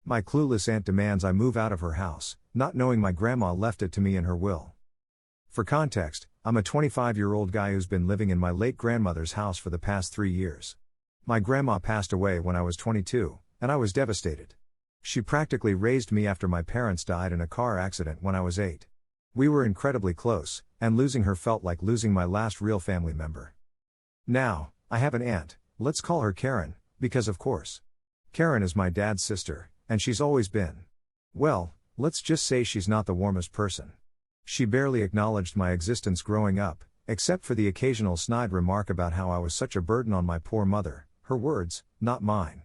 My clueless aunt demands I move out of her house, not knowing my grandma left it to me in her will. For context, I'm a 25-year-old guy who's been living in my late grandmother's house for the past 3 years. My grandma passed away when I was 22, and I was devastated. She practically raised me after my parents died in a car accident when I was 8. We were incredibly close, and losing her felt like losing my last real family member. Now, I have an aunt, let's call her Karen, because of course. Karen is my dad's sister, and she's always been. Well, let's just say she's not the warmest person. She barely acknowledged my existence growing up, except for the occasional snide remark about how I was such a burden on my poor mother, her words, not mine.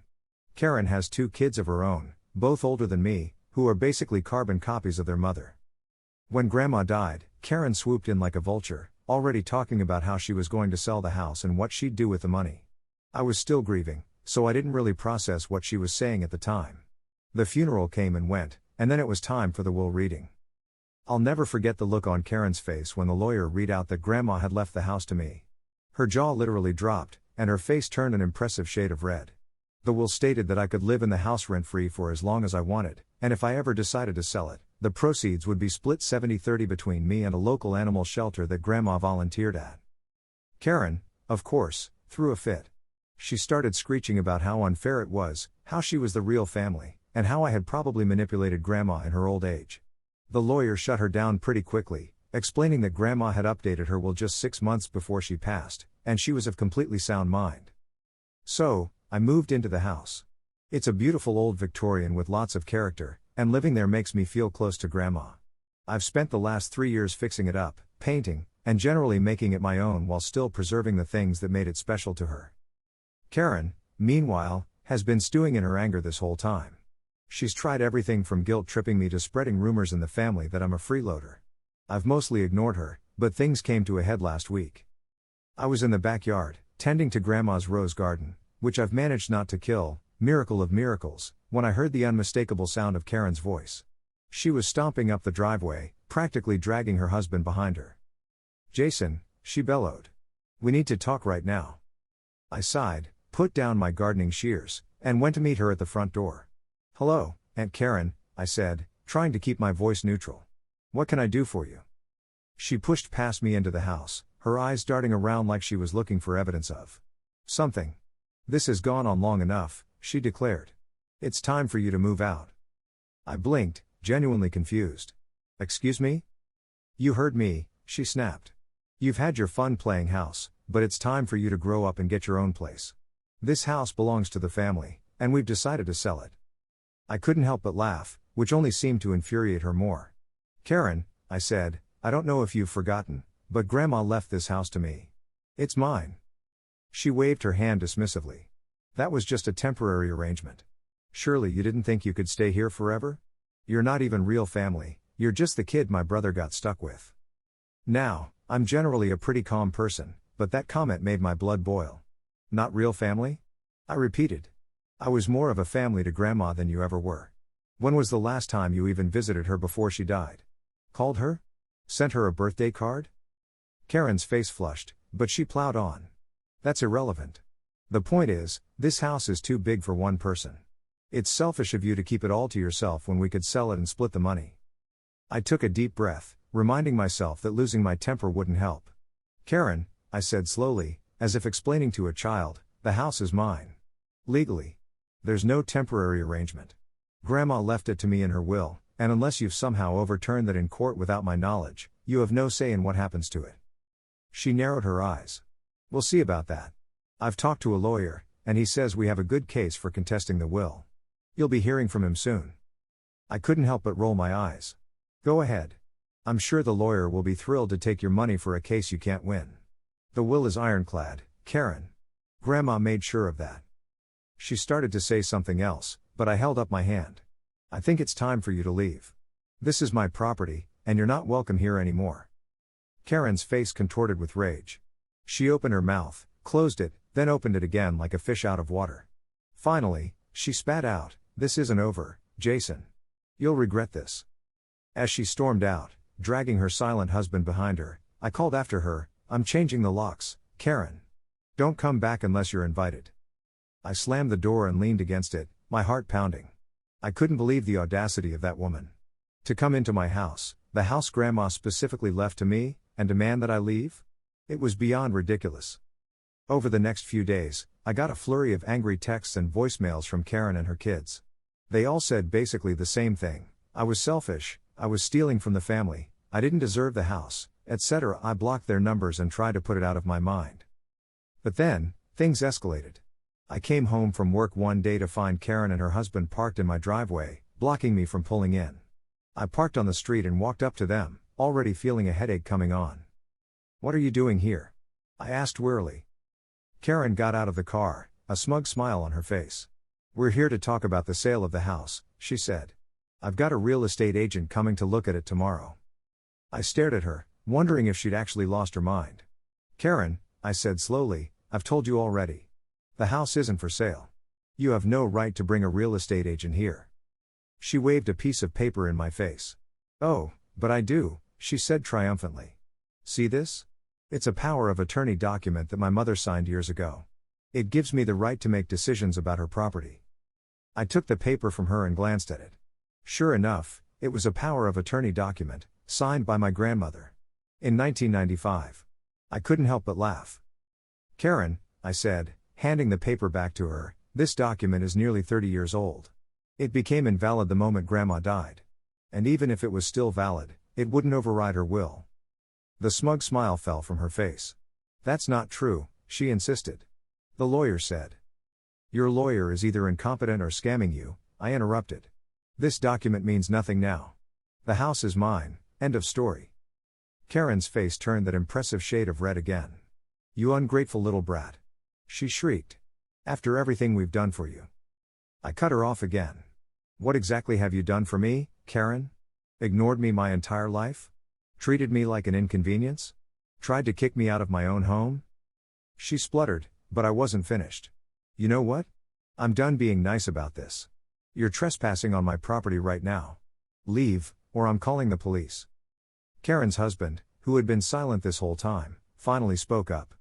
Karen has 2 kids of her own, both older than me, who are basically carbon copies of their mother. When Grandma died, Karen swooped in like a vulture, already talking about how she was going to sell the house and what she'd do with the money. I was still grieving, so I didn't really process what she was saying at the time. The funeral came and went, and then it was time for the will reading. I'll never forget the look on Karen's face when the lawyer read out that Grandma had left the house to me. Her jaw literally dropped, and her face turned an impressive shade of red. The will stated that I could live in the house rent-free for as long as I wanted, and if I ever decided to sell it, the proceeds would be split 70-30 between me and a local animal shelter that Grandma volunteered at. Karen, of course, threw a fit. She started screeching about how unfair it was, how she was the real family, and how I had probably manipulated Grandma in her old age. The lawyer shut her down pretty quickly, explaining that Grandma had updated her will just 6 months before she passed, and she was of completely sound mind. So, I moved into the house. It's a beautiful old Victorian with lots of character, and living there makes me feel close to Grandma. I've spent the last 3 years fixing it up, painting, and generally making it my own while still preserving the things that made it special to her. Karen, meanwhile, has been stewing in her anger this whole time. She's tried everything from guilt-tripping me to spreading rumors in the family that I'm a freeloader. I've mostly ignored her, but things came to a head last week. I was in the backyard, tending to Grandma's rose garden, which I've managed not to kill, miracle of miracles, when I heard the unmistakable sound of Karen's voice. She was stomping up the driveway, practically dragging her husband behind her. "Jason," she bellowed. "We need to talk right now." I sighed, put down my gardening shears, and went to meet her at the front door. "Hello, Aunt Karen," I said, trying to keep my voice neutral. "What can I do for you?" She pushed past me into the house, her eyes darting around like she was looking for evidence of something. "This has gone on long enough," she declared. "It's time for you to move out." I blinked, genuinely confused. "Excuse me?" "You heard me," she snapped. "You've had your fun playing house, but it's time for you to grow up and get your own place. This house belongs to the family, and we've decided to sell it." I couldn't help but laugh, which only seemed to infuriate her more. "Karen," I said, "I don't know if you've forgotten, but Grandma left this house to me. It's mine." She waved her hand dismissively. "That was just a temporary arrangement. Surely you didn't think you could stay here forever? You're not even real family, you're just the kid my brother got stuck with." Now, I'm generally a pretty calm person, but that comment made my blood boil. "Not real family?" I repeated. "I was more of a family to Grandma than you ever were. When was the last time you even visited her before she died? Called her? Sent her a birthday card?" Karen's face flushed, but she plowed on. "That's irrelevant. The point is, this house is too big for one person. It's selfish of you to keep it all to yourself when we could sell it and split the money." I took a deep breath, reminding myself that losing my temper wouldn't help. "Karen," I said slowly, as if explaining to a child, "the house is mine. Legally. There's no temporary arrangement. Grandma left it to me in her will, and unless you've somehow overturned that in court without my knowledge, you have no say in what happens to it." She narrowed her eyes. "We'll see about that. I've talked to a lawyer, and he says we have a good case for contesting the will. You'll be hearing from him soon." I couldn't help but roll my eyes. "Go ahead. I'm sure the lawyer will be thrilled to take your money for a case you can't win. The will is ironclad, Karen. Grandma made sure of that." She started to say something else, but I held up my hand. "I think it's time for you to leave. This is my property, and you're not welcome here anymore." Karen's face contorted with rage. She opened her mouth, closed it, then opened it again like a fish out of water. Finally, she spat out, "This isn't over, Jason. You'll regret this." As she stormed out, dragging her silent husband behind her, I called after her, "I'm changing the locks, Karen. Don't come back unless you're invited." I slammed the door and leaned against it, my heart pounding. I couldn't believe the audacity of that woman. To come into my house, the house Grandma specifically left to me, and demand that I leave? It was beyond ridiculous. Over the next few days, I got a flurry of angry texts and voicemails from Karen and her kids. They all said basically the same thing: I was selfish, I was stealing from the family, I didn't deserve the house, etc. I blocked their numbers and tried to put it out of my mind. But then, things escalated. I came home from work one day to find Karen and her husband parked in my driveway, blocking me from pulling in. I parked on the street and walked up to them, already feeling a headache coming on. "What are you doing here?" I asked wearily. Karen got out of the car, a smug smile on her face. "We're here to talk about the sale of the house," she said. "I've got a real estate agent coming to look at it tomorrow." I stared at her, wondering if she'd actually lost her mind. "Karen," I said slowly, "I've told you already. The house isn't for sale. You have no right to bring a real estate agent here." She waved a piece of paper in my face. "Oh, but I do," she said triumphantly. "See this? It's a power of attorney document that my mother signed years ago. It gives me the right to make decisions about her property." I took the paper from her and glanced at it. Sure enough, it was a power of attorney document, signed by my grandmother. In 1995. I couldn't help but laugh. "Karen," I said, handing the paper back to her, "this document is nearly 30 years old. It became invalid the moment Grandma died. And even if it was still valid, it wouldn't override her will." The smug smile fell from her face. "That's not true," she insisted. "The lawyer said." "Your lawyer is either incompetent or scamming you," I interrupted. "This document means nothing now. The house is mine, end of story." Karen's face turned that impressive shade of red again. "You ungrateful little brat," she shrieked. "After everything we've done for you." I cut her off again. "What exactly have you done for me, Karen? Ignored me my entire life? Treated me like an inconvenience? Tried to kick me out of my own home?" She spluttered, but I wasn't finished. "You know what? I'm done being nice about this. You're trespassing on my property right now. Leave, or I'm calling the police." Karen's husband, who had been silent this whole time, finally spoke up.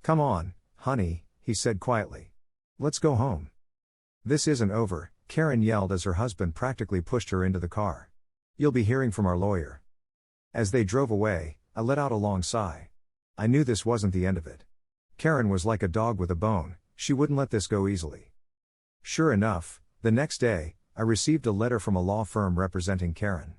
"Come on, honey," he said quietly. "Let's go home." "This isn't over," Karen yelled as her husband practically pushed her into the car. "You'll be hearing from our lawyer." As they drove away, I let out a long sigh. I knew this wasn't the end of it. Karen was like a dog with a bone, she wouldn't let this go easily. Sure enough, the next day, I received a letter from a law firm representing Karen.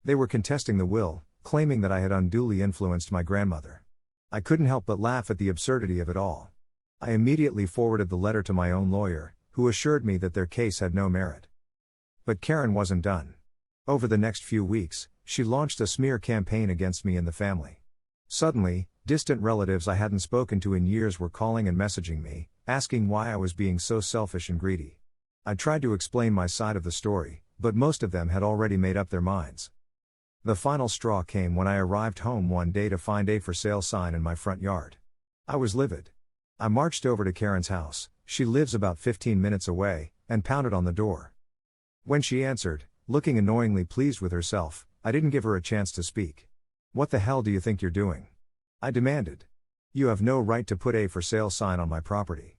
They were contesting the will, claiming that I had unduly influenced my grandmother. I couldn't help but laugh at the absurdity of it all. I immediately forwarded the letter to my own lawyer, who assured me that their case had no merit. But Karen wasn't done. Over the next few weeks, she launched a smear campaign against me and the family. Suddenly, distant relatives I hadn't spoken to in years were calling and messaging me, asking why I was being so selfish and greedy. I tried to explain my side of the story, but most of them had already made up their minds. The final straw came when I arrived home one day to find a for sale sign in my front yard. I was livid. I marched over to Karen's house, she lives about 15 minutes away, and pounded on the door. When she answered, looking annoyingly pleased with herself, I didn't give her a chance to speak. "What the hell do you think you're doing?" I demanded. "You have no right to put a for sale sign on my property."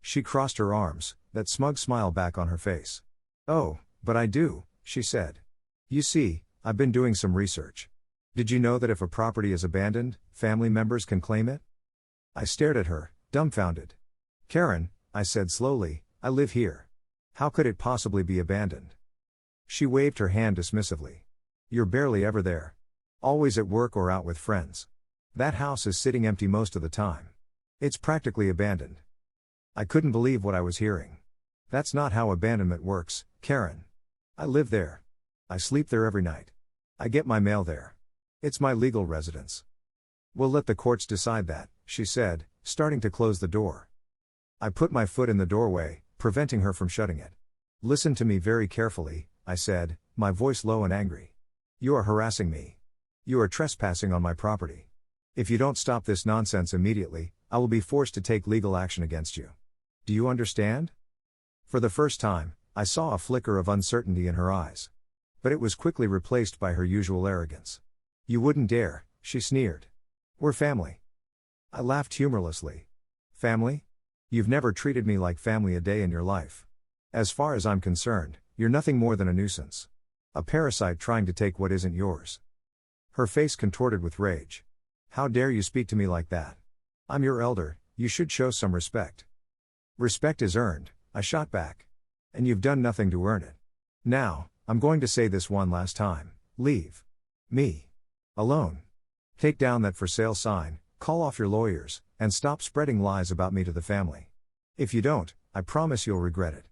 She crossed her arms, that smug smile back on her face. "Oh, but I do," she said. "You see, I've been doing some research. Did you know that if a property is abandoned, family members can claim it?" I stared at her, dumbfounded. "Karen," I said slowly, "I live here. How could it possibly be abandoned?" She waved her hand dismissively. "You're barely ever there. Always at work or out with friends. That house is sitting empty most of the time. It's practically abandoned." I couldn't believe what I was hearing. "That's not how abandonment works, Karen. I live there. I sleep there every night. I get my mail there. It's my legal residence." "We'll let the courts decide that," she said, starting to close the door. I put my foot in the doorway, preventing her from shutting it. "Listen to me very carefully," I said, my voice low and angry. "You are harassing me. You are trespassing on my property. If you don't stop this nonsense immediately, I will be forced to take legal action against you. Do you understand?" For the first time, I saw a flicker of uncertainty in her eyes. But it was quickly replaced by her usual arrogance. "You wouldn't dare," she sneered. "We're family." I laughed humorlessly. "Family? You've never treated me like family a day in your life. As far as I'm concerned, you're nothing more than a nuisance. A parasite trying to take what isn't yours. Her face contorted with rage. How dare you speak to me like that? I'm your elder, you should show some respect. Respect is earned, I shot back. And you've done nothing to earn it. Now, I'm going to say this one last time, leave me alone. Take down that for sale sign, call off your lawyers, and stop spreading lies about me to the family. If you don't, I promise you'll regret it.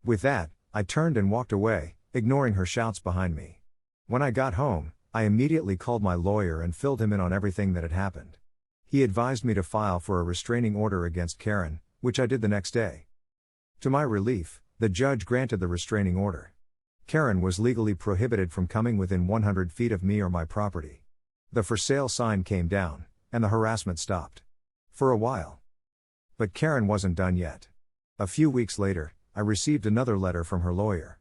With that, I turned and walked away, ignoring her shouts behind me. When I got home, I immediately called my lawyer and filled him in on everything that had happened. He advised me to file for a restraining order against Karen, which I did the next day. To my relief, the judge granted the restraining order. Karen was legally prohibited from coming within 100 feet of me or my property. The for sale sign came down, and the harassment stopped. For a while. But Karen wasn't done yet. A few weeks later, I received another letter from her lawyer.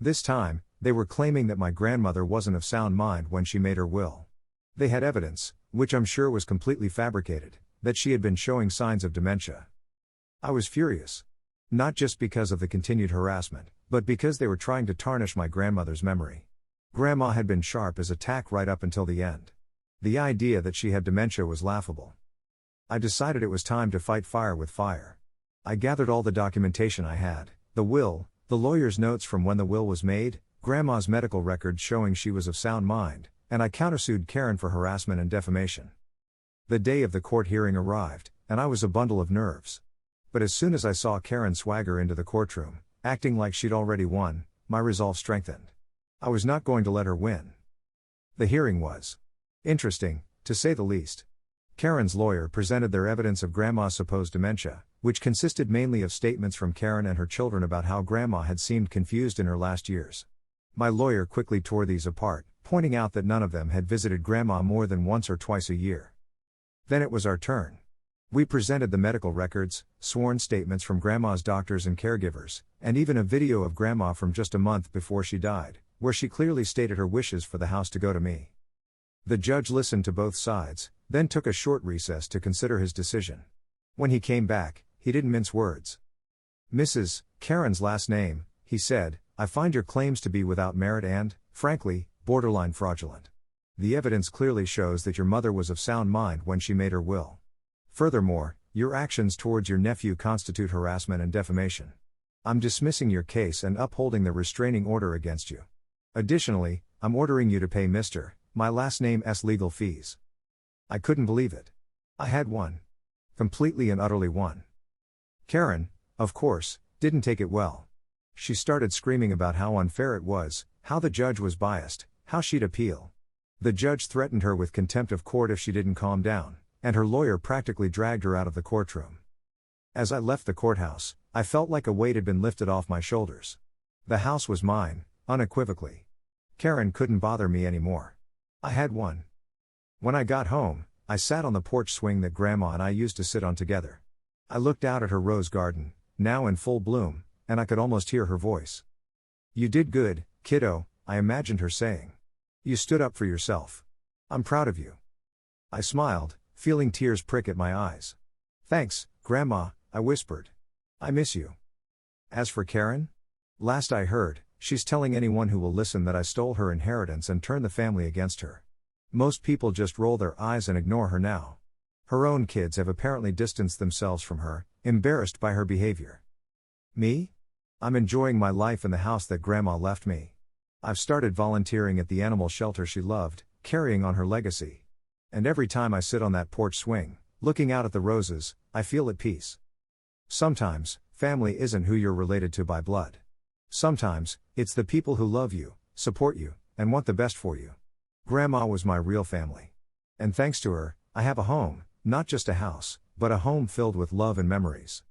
This time, they were claiming that my grandmother wasn't of sound mind when she made her will. They had evidence, which I'm sure was completely fabricated, that she had been showing signs of dementia. I was furious. Not just because of the continued harassment, but because they were trying to tarnish my grandmother's memory. Grandma had been sharp as a tack right up until the end. The idea that she had dementia was laughable. I decided it was time to fight fire with fire. I gathered all the documentation I had, the will, the lawyer's notes from when the will was made, Grandma's medical records showing she was of sound mind, and I countersued Karen for harassment and defamation. The day of the court hearing arrived, and I was a bundle of nerves. But as soon as I saw Karen swagger into the courtroom, acting like she'd already won, my resolve strengthened. I was not going to let her win. The hearing was interesting, to say the least. Karen's lawyer presented their evidence of Grandma's supposed dementia, which consisted mainly of statements from Karen and her children about how Grandma had seemed confused in her last years. My lawyer quickly tore these apart, pointing out that none of them had visited Grandma more than once or twice a year. Then it was our turn. We presented the medical records, sworn statements from Grandma's doctors and caregivers, and even a video of Grandma from just a month before she died, where she clearly stated her wishes for the house to go to me. The judge listened to both sides, then took a short recess to consider his decision. When he came back, he didn't mince words. Mrs. Karen's last name, he said, I find your claims to be without merit and, frankly, borderline fraudulent. The evidence clearly shows that your mother was of sound mind when she made her will. Furthermore, your actions towards your nephew constitute harassment and defamation. I'm dismissing your case and upholding the restraining order against you. Additionally, I'm ordering you to pay Mr. my last name's legal fees. I couldn't believe it. I had won. Completely and utterly won. Karen, of course, didn't take it well. She started screaming about how unfair it was, how the judge was biased, how she'd appeal. The judge threatened her with contempt of court if she didn't calm down, and her lawyer practically dragged her out of the courtroom. As I left the courthouse, I felt like a weight had been lifted off my shoulders. The house was mine, unequivocally. Karen couldn't bother me anymore. I had won. When I got home, I sat on the porch swing that Grandma and I used to sit on together. I looked out at her rose garden, now in full bloom, and I could almost hear her voice. You did good, kiddo, I imagined her saying. You stood up for yourself. I'm proud of you. I smiled, feeling tears prick at my eyes. Thanks, Grandma, I whispered. I miss you. As for Karen? Last I heard, she's telling anyone who will listen that I stole her inheritance and turned the family against her. Most people just roll their eyes and ignore her now. Her own kids have apparently distanced themselves from her, embarrassed by her behavior. Me? I'm enjoying my life in the house that Grandma left me. I've started volunteering at the animal shelter she loved, carrying on her legacy. And every time I sit on that porch swing, looking out at the roses, I feel at peace. Sometimes, family isn't who you're related to by blood. Sometimes, it's the people who love you, support you, and want the best for you. Grandma was my real family. And thanks to her, I have a home, not just a house, but a home filled with love and memories.